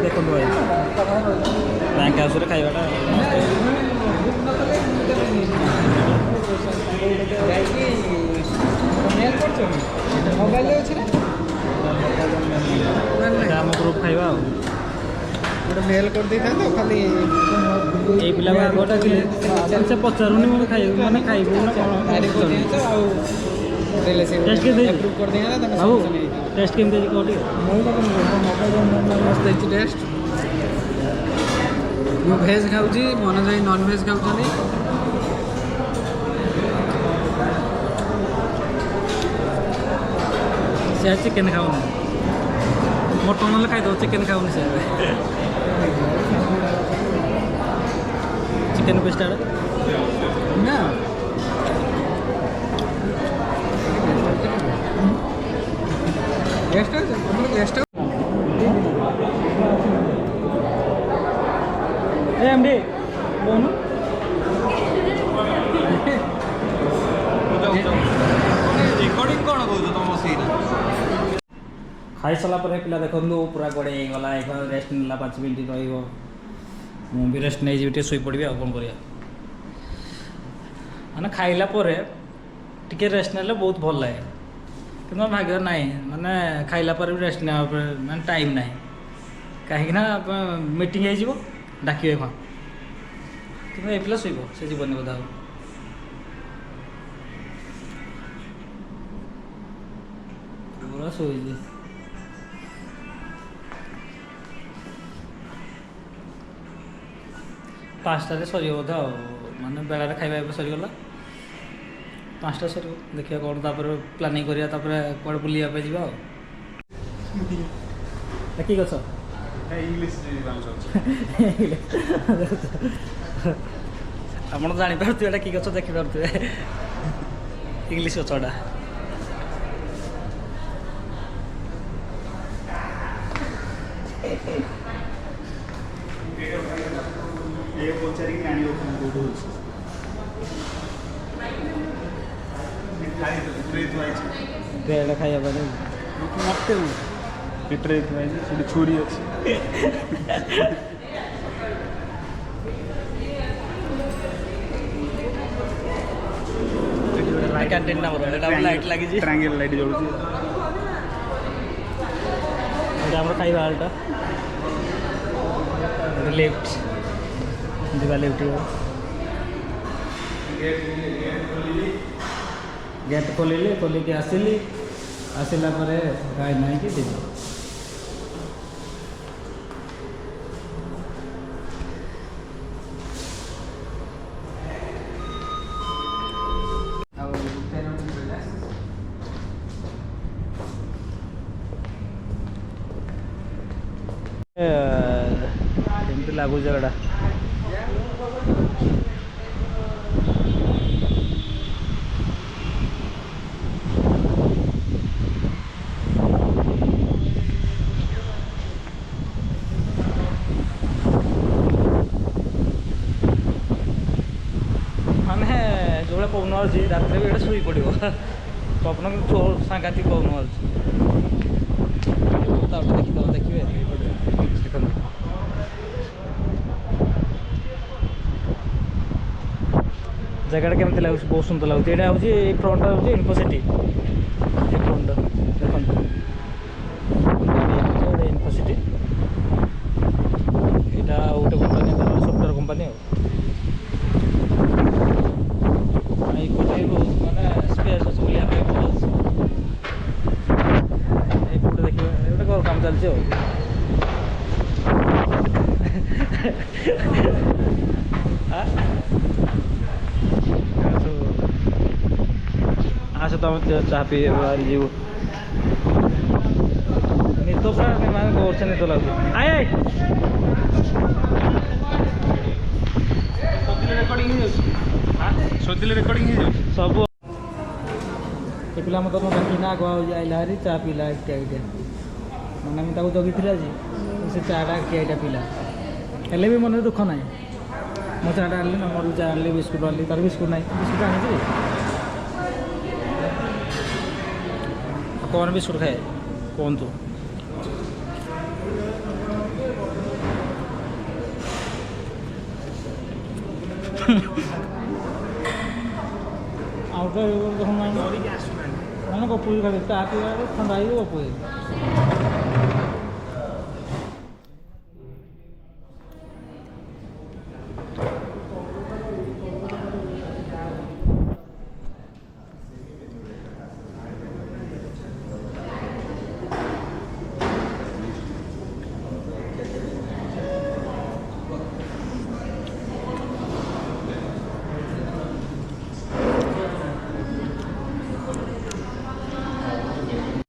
ଦେଖନ୍ତୁ ଭାଇ ବ୍ୟାଙ୍କ ହାଉସ୍ରେ ଖାଇବାଟା ଯାଇକି ମେଲ୍ କରୁଛ ମୋବାଇଲରେ ଅଛି ନା ଆମ ଗ୍ରୁପ୍ ଖାଇବା ଆଉ ଗୋଟେ ମେଲ୍ କରିଦେଇଥାନ୍ତ ଖାଲି ଏଇ ପିଲା ଭାଗଟା ଥିଲେ ସେ ପଚାରୁନି ମୁଁ ଖାଇବୁ ମାନେ ଖାଇବୁ ନା କ'ଣ ଆଉ ଟେଷ୍ଟ କେମିତି ଆପ୍ରୁଭ୍ କରିଦେଇଥାନ୍ତ ବାବୁ ଟେଷ୍ଟ କେମିତି ହେଇଛି କହ ଟିକେ ମୋବାଇଲ ମସ୍ତ ହେଇଛି ଟେଷ୍ଟ ମୁଁ ଭେଜ୍ ଖାଉଛି ମନୋଜ ଭାଇ ନନ୍ ଭେଜ୍ ଖାଉଛନ୍ତି ସେ ଚିକେନ୍ ଖାଉନି ମଟନ୍ ହେଲେ ଖାଇଦେବ ଚିକେନ୍ ଖାଉନି ସେ ଚିକେନ୍ ପିସ୍ଟା ନା ଗେଷ୍ଟ ଗେଷ୍ଟ ଏମଡି କହୁନୁ ରେକର୍ଡିଂ କ'ଣ କହୁଛ ତୁମ ସେଇଟା ଖାଇ ସାରିଲା ପରେ ପିଲା ଦେଖନ୍ତୁ ପୁରା ଗଡ଼େଇ ହେଇଗଲା ରେଷ୍ଟ ନେଲା 5 ମିନିଟ୍ ରହିବ ମୁଁ ବି ରେଷ୍ଟ ନେଇଯିବି ଟିକେ ଶୋଇପଡ଼ିବି ଆଉ କ'ଣ କରିବା ମାନେ ଖାଇଲା ପରେ ଟିକେ ରେଷ୍ଟ ନେଲେ ବହୁତ ଭଲ ଲାଗେ କିନ୍ତୁ ଭାଗ୍ୟ ନାହିଁ ମାନେ ଖାଇଲା ପରେ ବି ରେଷ୍ଟ ନେବା ପରେ ମାନେ ଟାଇମ୍ ନାହିଁ କାହିଁକିନା ମିଟିଂ ହେଇଯିବ ଡାକିବେ କ'ଣ କିନ୍ତୁ ଏ ପିଲା ଶୋଇବ ସେ ଯିବନି ବୋଧେ ଆଉ ପୁରା ଶୋଇଛି ପାଞ୍ଚଟାରେ ସରିବ ବୋଧେ ଆଉ ମାନେ ବେଳାରେ ଖାଇବା ଏବେ ସରିଗଲା 5ଟା ସରିବ ଦେଖିବା କ'ଣ ତାପରେ ପ୍ଲାନିଂ କରିବା ତାପରେ କୁଆଡ଼େ ବୁଲିବା ପାଇଁ ଯିବା ଆଉ କି ଗଛ ଆପଣ ଜାଣିପାରୁଥିବେ ଏଇଟା କି ଗଛ ଦେଖିପାରୁଥିବେ ଇଂଲିଶ ଗଛଟା ट्रेटा खाଇବା ପାଇଁ ମୋତେ ପିଠରେ ସେଠି ଛୁରୀ ଅଛି କ୍ୟାଣ୍ଟିନ୍ ନା ମୋର ଏଇଟା ଲାଇଟ୍ ଲାଗିଛି ଟ୍ରାଙ୍ଗେଲ୍ ଲାଇଟ୍ ଜଳୁଛି ଏଇଟା ଆମର ଖାଇବା ହଲ୍ଟା ଲିଫ୍ଟ ଯିବା ଲିଫ୍ଟ गेट खोलिले खोलिकी आसिली आसला गाई नहीं कि देवी केमती लगुच जगह पवन अच्छी रात भी ये शुई पड़ो पवन सांघातिक पवन अच्छी देखिए देखिए जगह केमती लगे बहुत सुंदर लगुच यहाँ हूँ फ्रंट हूँ इन्फोसिटी फ्रंट देखो इन्फोसिटी यहाँ गोटे कंपानी सफ्टवेयर कंपानी माने स्पेस अच्छे बुलिया भल अच्छे देखिए गोटे घर काम चलती आस तुम चाह पी बाहरी जीव निद पूरा गोर से निद लगे आए सोदिले रेकर्डिंग हो सब ये पिला मत देखना आग आइला हारी चा पीला एकटा मैंने मुझे जगी थी आज से चाटा एकटा पीला हेल्ले भी मन दुख ना मो चाटा आनी ना मोर चा आनी बिस्कुट आनी तार बिस्कुट ना बिस्कुट आनी कौन बिस्कुट खाए कौन तू ଆଉ ତ ମାନେ ଗପୁଛି ଖାଲି ତା ପିଇବା ଥଣ୍ଡା ହେଇଯିବ ଗପୁଛି